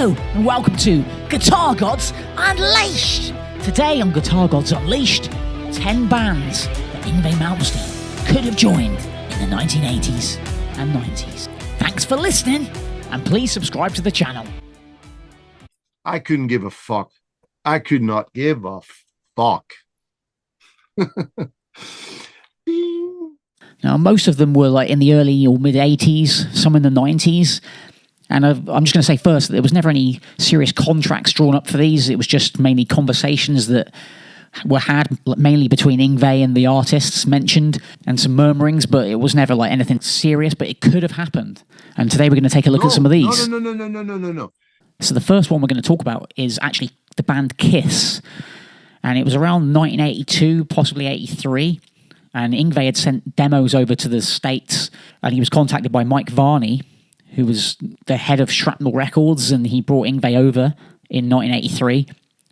Hello and welcome to Guitar Godz Unleashed. Today on Guitar Godz Unleashed, 10 bands that Ynwie Malmsteen could have joined in the 1980s and 90s. Thanks for listening and please subscribe to the channel. I couldn't give a fuck. I could not give a fuck. Now, most of them were like in the early or mid 80s, some in the 90s. And I'm just going to say first that there was never any serious contracts drawn up for these. It was just mainly conversations that were had mainly between Ynwie and the artists mentioned and some murmurings, but it was never like anything serious, but it could have happened. And today we're going to take a look at some of these. No. So the first one we're going to talk about is actually the band Kiss. And it was around 1982, possibly 83. And Ynwie had sent demos over to the States and he was contacted by Mike Varney, who was the head of Shrapnel Records, and he brought Ynwie over in 1983,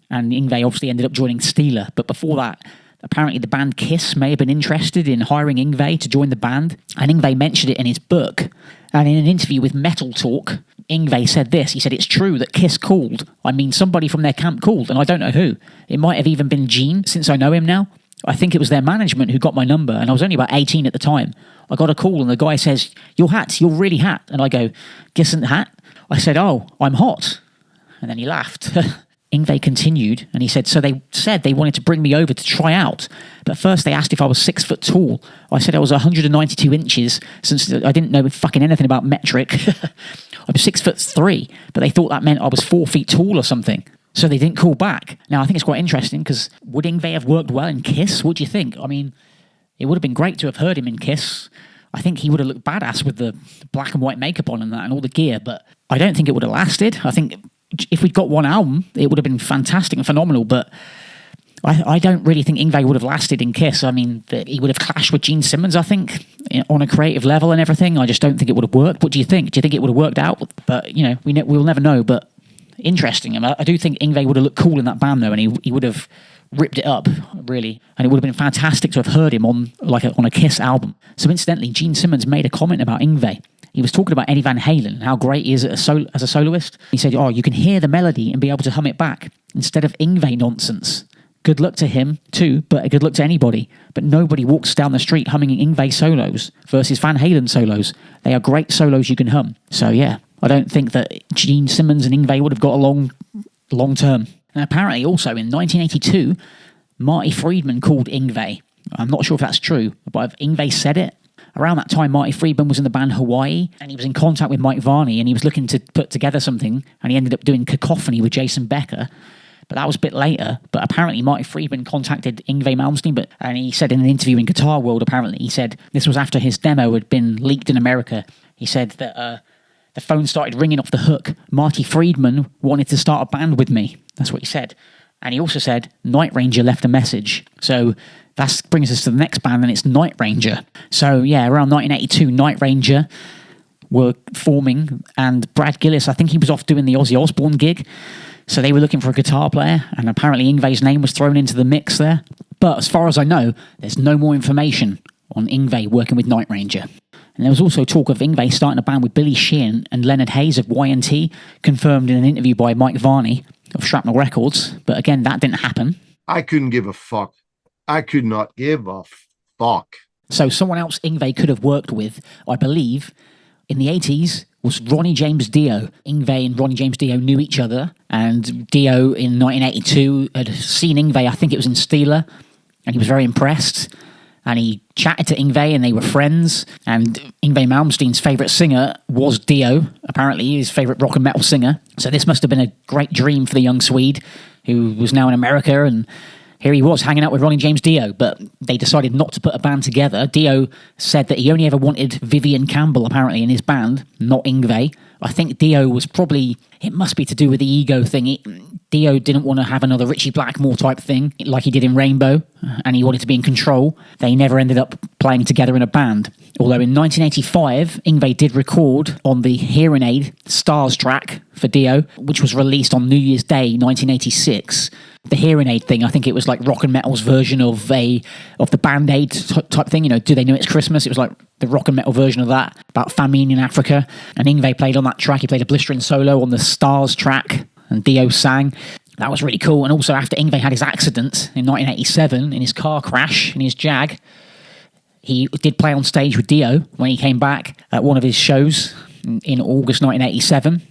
and Ynwie obviously ended up joining Steeler. But before that, apparently the band Kiss may have been interested in hiring Ynwie to join the band, and Ynwie mentioned it in his book. And in an interview with Metal Talk, Ynwie said this. He said, "It's true that Kiss called. I mean, somebody from their camp called, and I don't know who. It might have even been Gene, since I know him now. I think it was their management who got my number, and I was only about 18 at the time. I got a call and the guy says, 'You're hot, you're really hot.' And I go, 'Gisn't hot?' I said, 'Oh, I'm hot.' And then he laughed." Ynwie continued and he said, "So they said they wanted to bring me over to try out. But first they asked if I was 6 foot tall. I said I was 192 inches since I didn't know fucking anything about metric. I'm 6'3", but they thought that meant I was 4 feet tall or something. So they didn't call back." Now, I think it's quite interesting because would Ynwie have worked well in Kiss? What do you think? I mean, it would have been great to have heard him in Kiss. I think he would have looked badass with the black and white makeup on and that and all the gear, but I don't think it would have lasted. I think if we'd got one album, it would have been fantastic and phenomenal, but I don't really think Ynwie would have lasted in Kiss. I mean, he would have clashed with Gene Simmons, I think, on a creative level and everything. I just don't think it would have worked. What do you think? Do you think it would have worked out? But, you know, we'll never know, but interesting. I do think Ynwie would have looked cool in that band though, and he would have ripped it up, really, and it would have been fantastic to have heard him on a Kiss album. So incidentally, Gene Simmons made a comment about Ynwie. He was talking about Eddie Van Halen and how great he is as a soloist. He said, "Oh, you can hear the melody and be able to hum it back instead of Ynwie nonsense. Good luck to him too, but a good luck to anybody. But nobody walks down the street humming Ynwie solos versus Van Halen solos. They are great solos you can hum." So yeah, I don't think that Gene Simmons and Ynwie would have got along long term. And apparently also in 1982, Marty Friedman called Ynwie. I'm not sure if that's true, but if Ynwie said it, around that time Marty Friedman was in the band Hawaii and he was in contact with Mike Varney and he was looking to put together something and he ended up doing Cacophony with Jason Becker. But that was a bit later. But apparently Marty Friedman contacted Ynwie Malmsteen, and he said in an interview in Guitar World, apparently, he said this was after his demo had been leaked in America. He said that the phone started ringing off the hook. Marty Friedman wanted to start a band with me. That's what he said. And he also said Night Ranger left a message. So that brings us to the next band, and it's Night Ranger. So yeah, around 1982, Night Ranger were forming, and Brad Gillis, I think he was off doing the Ozzy Osbourne gig. So they were looking for a guitar player, and apparently Yngwie's name was thrown into the mix there. But as far as I know, there's no more information on Yngwie working with Night Ranger. And there was also talk of Yngwie starting a band with Billy Sheehan and Leonard Hayes of Y&T, confirmed in an interview by Mike Varney of Shrapnel Records. But again, that didn't happen. I couldn't give a fuck. I could not give a fuck. So someone else Yngwie could have worked with, I believe, in the 80s was Ronnie James Dio. Yngwie and Ronnie James Dio knew each other, and Dio in 1982 had seen Yngwie, I think it was in Steeler, and he was very impressed. And he chatted to Yngwie and they were friends. And Ynwie Malmsteen's favourite singer was Dio, apparently his favourite rock and metal singer. So this must have been a great dream for the young Swede who was now in America. And here he was hanging out with Ronnie James Dio, but they decided not to put a band together. Dio said that he only ever wanted Vivian Campbell, apparently, in his band, not Yngwie. I think Dio was probably, it must be to do with the ego thing. Dio didn't want to have another Richie Blackmore type thing like he did in Rainbow, and he wanted to be in control. They never ended up playing together in a band. Although in 1985, Yngwie did record on the Hearing Aid Stars track for Dio, which was released on New Year's Day 1986. the hearing aid thing. I think it was like rock and metal's version of the Band-Aid type thing. You know, Do They Know It's Christmas? It was like the rock and metal version of that, about famine in Africa. And Yngwie played on that track. He played a blistering solo on the Stars track, and Dio sang. That was really cool. And also after Yngwie had his accident in 1987 in his car crash in his Jag, he did play on stage with Dio when he came back at one of his shows in August 1987.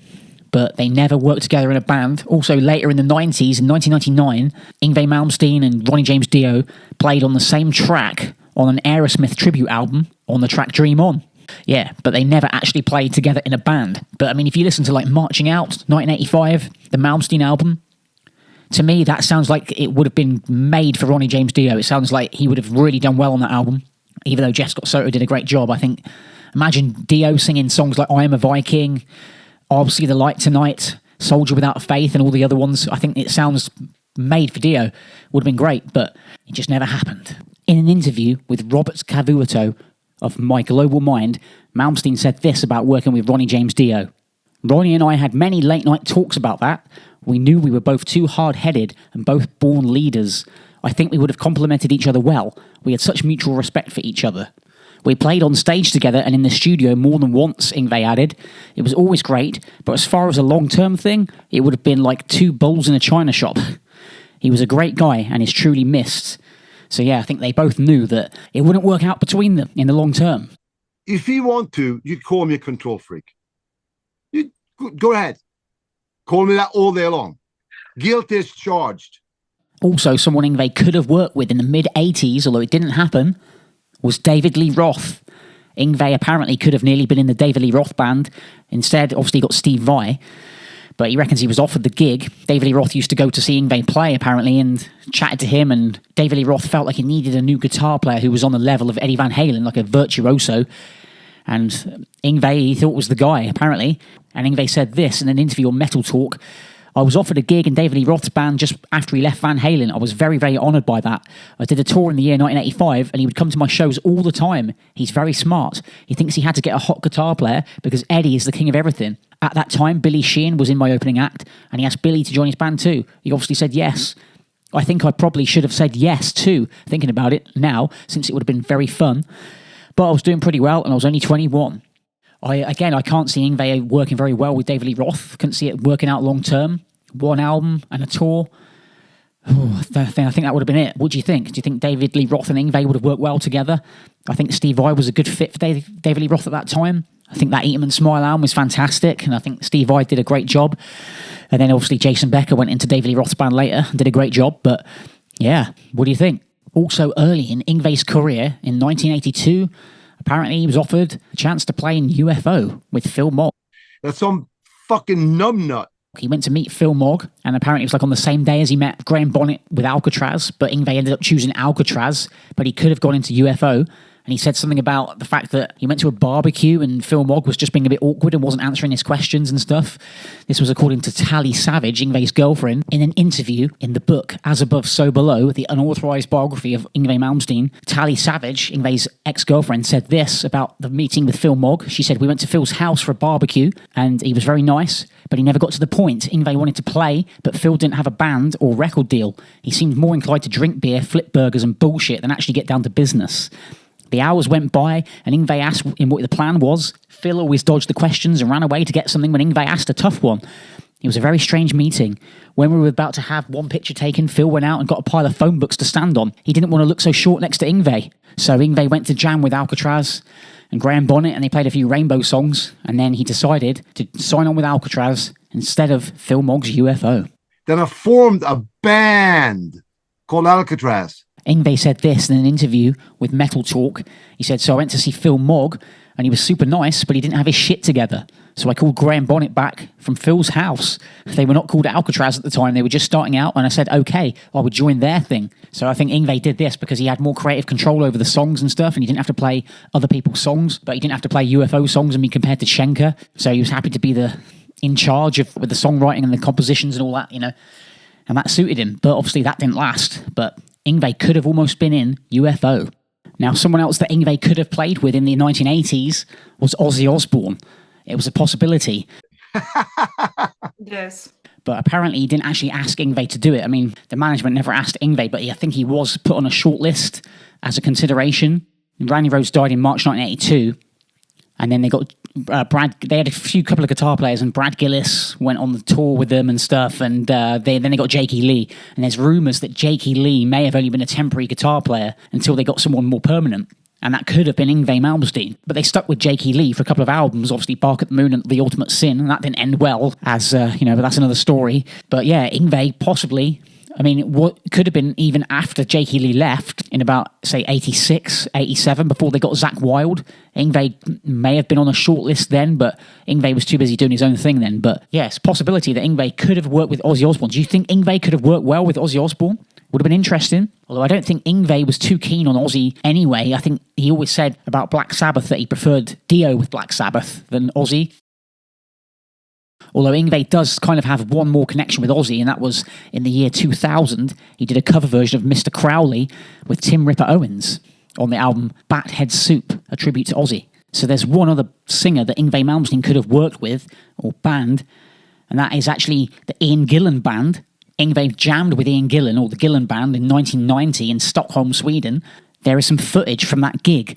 But they never worked together in a band. Also, later in the 90s, in 1999, Ynwie Malmsteen and Ronnie James Dio played on the same track on an Aerosmith tribute album on the track Dream On. Yeah, but they never actually played together in a band. But, I mean, if you listen to, like, Marching Out, 1985, the Malmsteen album, to me, that sounds like it would have been made for Ronnie James Dio. It sounds like he would have really done well on that album, even though Jeff Scott Soto did a great job. I think, imagine Dio singing songs like I Am a Viking, I'll See the Light Tonight, Soldier Without Faith, and all the other ones. I think it sounds made for Dio. Would have been great, but it just never happened. In an interview with Robert Cavuto of My Global Mind, Malmsteen said this about working with Ronnie James Dio. Ronnie and I had many late night talks about that. We knew we were both too hard-headed and both born leaders. I think we would have complemented each other well. We had such mutual respect for each other. We played on stage together and in the studio more than once, Yngwie added. It was always great, but as far as a long-term thing, it would have been like two bulls in a china shop. He was a great guy and is truly missed. So yeah, I think they both knew that it wouldn't work out between them in the long term. If you want to, you call me a control freak. You go ahead. Call me that all day long. Guilt is charged. Also, someone Yngwie could have worked with in the mid-80s, although it didn't happen, was David Lee Roth. Yngwie apparently could have nearly been in the David Lee Roth band. Instead, obviously, he got Steve Vai, but he reckons he was offered the gig. David Lee Roth used to go to see Yngwie play, apparently, and chatted to him, and David Lee Roth felt like he needed a new guitar player who was on the level of Eddie Van Halen, like a virtuoso. And Yngwie, he thought was the guy, apparently. And Yngwie said this in an interview on Metal Talk: I was offered a gig in David Lee Roth's band just after he left Van Halen. I was very, very honoured by that. I did a tour in the year 1985 and he would come to my shows all the time. He's very smart. He thinks he had to get a hot guitar player because Eddie is the king of everything. At that time, Billy Sheehan was in my opening act and he asked Billy to join his band too. He obviously said yes. I think I probably should have said yes too, thinking about it now, since it would have been very fun. But I was doing pretty well and I was only 21. I can't see Yngwie working very well with David Lee Roth. Couldn't see it working out long term. One album and a tour. I think that would have been it. What do you think? Do you think David Lee Roth and Yngwie would have worked well together? I think Steve Vai was a good fit for David Lee Roth at that time. I think that Eat 'em and Smile album was fantastic, and I think Steve Vai did a great job. And then obviously Jason Becker went into David Lee Roth's band later and did a great job. But yeah, what do you think? Also early in Yngwie's career, in 1982, apparently he was offered a chance to play in UFO with Phil Mogg. That's some fucking numbnut. He went to meet Phil Mogg, and apparently it was like on the same day as he met Graham Bonnet with Alcatrazz, but Yngwie ended up choosing Alcatrazz, but he could have gone into UFO. And he said something about the fact that he went to a barbecue and Phil Mogg was just being a bit awkward and wasn't answering his questions and stuff. This was according to Tally Savage, Yngwie's girlfriend, in an interview in the book As Above, So Below, the unauthorized biography of Ynwie Malmsteen. Tally Savage, Yngwie's ex-girlfriend, said this about the meeting with Phil Mogg. She said, we went to Phil's house for a barbecue and he was very nice, but he never got to the point. Yngwie wanted to play, but Phil didn't have a band or record deal. He seemed more inclined to drink beer, flip burgers and bullshit than actually get down to business. The hours went by and Yngwie asked him what the plan was. Phil always dodged the questions and ran away to get something when Yngwie asked a tough one. It was a very strange meeting. When we were about to have one picture taken, Phil went out and got a pile of phone books to stand on. He didn't want to look so short next to Yngwie. So Yngwie went to jam with Alcatrazz and Graham Bonnet and they played a few Rainbow songs, and then he decided to sign on with Alcatrazz instead of Phil Mogg's UFO. Then I formed a band called Alcatrazz. Yngwie said this in an interview with Metal Talk. He said, so I went to see Phil Mogg and he was super nice, but he didn't have his shit together. So I called Graham Bonnet back from Phil's house. They were not called Alcatrazz at the time. They were just starting out. And I said, okay, I would join their thing. So I think Yngwie did this because he had more creative control over the songs and stuff. And he didn't have to play other people's songs, but he didn't have to play UFO songs and be compared to Schenker. So he was happy to be in charge with the songwriting and the compositions and all that, you know. And that suited him. But obviously that didn't last. But Yngwie could have almost been in UFO. Now, someone else that Yngwie could have played with in the 1980s was Ozzy Osbourne. It was a possibility. Yes. But apparently he didn't actually ask Yngwie to do it. I mean, the management never asked Yngwie, but I think he was put on a short list as a consideration. Randy Rhoads died in March 1982. And then they got they had a couple of guitar players, and Brad Gillis went on the tour with them and stuff. And then they got Jakey Lee. And there's rumours that Jakey Lee may have only been a temporary guitar player until they got someone more permanent. And that could have been Ynwie Malmsteen. But they stuck with Jakey Lee for a couple of albums, obviously Bark at the Moon and The Ultimate Sin, and that didn't end well, as, but that's another story. But yeah, Yngwie possibly, I mean, what could have been even after Jakey Lee left in about, say, 86, 87, before they got Zakk Wylde. Yngwie may have been on a short list then, but Yngwie was too busy doing his own thing then. But yes, possibility that Yngwie could have worked with Ozzy Osbourne. Do you think Yngwie could have worked well with Ozzy Osbourne? Would have been interesting. Although I don't think Yngwie was too keen on Ozzy anyway. I think he always said about Black Sabbath that he preferred Dio with Black Sabbath than Ozzy. Although Yngwie does kind of have one more connection with Ozzy, and that was in the year 2000. He did a cover version of Mr. Crowley with Tim Ripper Owens on the album Bat Head Soup, a tribute to Ozzy. So there's one other singer that Ynwie Malmsteen could have worked with, or band, and that is actually the Ian Gillan band. Yngwie jammed with Ian Gillan, or the Gillan Band, in 1990 in Stockholm, Sweden. There is some footage from that gig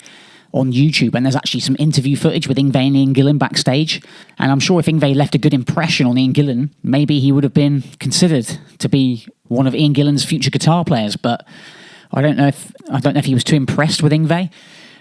on YouTube, and there's actually some interview footage with Yngwie and Ian Gillan backstage. And I'm sure if Yngwie left a good impression on Ian Gillan, maybe he would have been considered to be one of Ian Gillan's future guitar players. But I don't know if he was too impressed with Yngwie.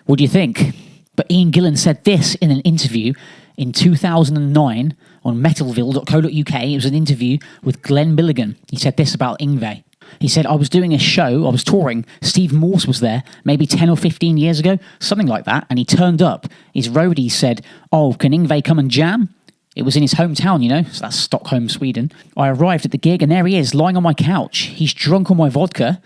What do you think? But Ian Gillan said this in an interview in 2009 on metalville.co.uk. It was an interview with Glenn Milligan. He said this about Yngwie. He said, I was doing a show, I was touring, Steve Morse was there, maybe 10 or 15 years ago, something like that, and he turned up. His roadie said, oh, can Yngwie come and jam? It was in his hometown, so that's Stockholm, Sweden. I arrived at the gig, and there he is, lying on my couch. He's drunk on my vodka.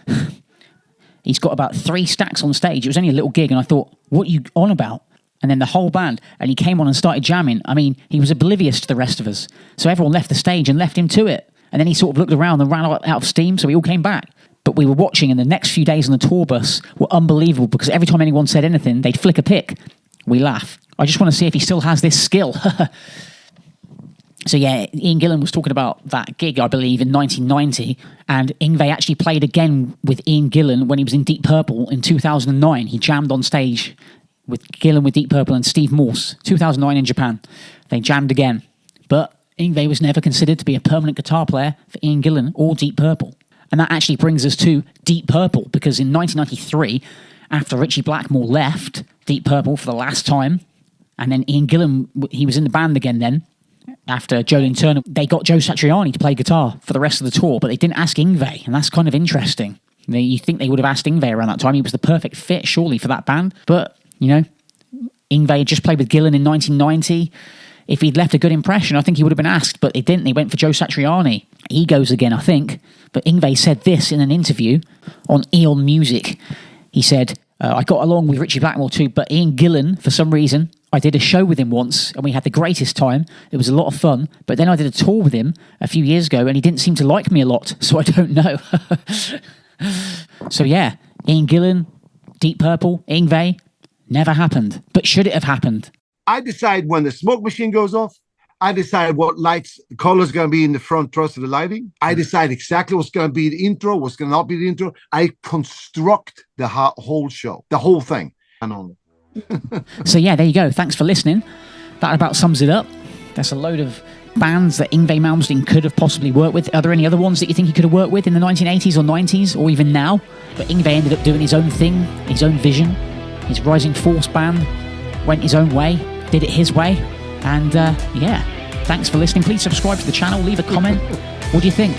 He's got about 3 stacks on stage. It was only a little gig, and I thought, what are you on about? And then the whole band, and he came on and started jamming. I mean, he was oblivious to the rest of us. So everyone left the stage and left him to it. And then he sort of looked around and ran out of steam, so we all came back. But we were watching, and the next few days on the tour bus were unbelievable, because every time anyone said anything, they'd flick a pick. We laugh. I just want to see if he still has this skill. So yeah, Ian Gillan was talking about that gig, I believe, in 1990, and Yngwie actually played again with Ian Gillan when he was in Deep Purple in 2009. He jammed on stage with Gillan with Deep Purple and Steve Morse, 2009 in Japan. They jammed again. But Yngwie was never considered to be a permanent guitar player for Ian Gillan or Deep Purple. And that actually brings us to Deep Purple, because in 1993, after Ritchie Blackmore left Deep Purple for the last time, and then Ian Gillan, he was in the band again then, after Jolene Turner, they got Joe Satriani to play guitar for the rest of the tour, but they didn't ask Yngwie, and that's kind of interesting. You think they would have asked Yngwie around that time. He was the perfect fit, surely, for that band. But, Yngwie had just played with Gillan in 1990. If he'd left a good impression, I think he would have been asked, but they didn't. They went for Joe Satriani. He goes again, I think. But Yngwie said this in an interview on Eon Music. He said, I got along with Ritchie Blackmore too, but Ian Gillan, for some reason, I did a show with him once, and we had the greatest time. It was a lot of fun. But then I did a tour with him a few years ago, and he didn't seem to like me a lot, so I don't know. So yeah, Ian Gillan, Deep Purple, Yngwie, never happened. But should it have happened? I decide when the smoke machine goes off. I decide what lights, the color's going to be in the front truss of the lighting. I decide exactly what's going to be the intro, what's going to not be the intro. I construct the whole show, the whole thing. And on. So yeah, there you go. Thanks for listening. That about sums it up. There's a load of bands that Ynwie Malmsteen could have possibly worked with. Are there any other ones that you think he could have worked with in the 1980s or 90s or even now? But Yngwie ended up doing his own thing, his own vision. His Rising Force band went his own way, did it his way. And yeah, thanks for listening. Please subscribe to the channel, leave a comment. What do you think?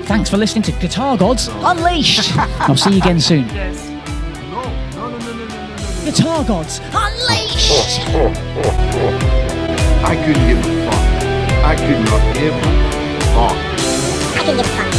Thanks for listening to Guitar Godz Unleashed. I'll see you again soon. Yes. No. Guitar Godz Unleashed. I couldn't give a fuck. I could not give a fuck. I can give a fuck.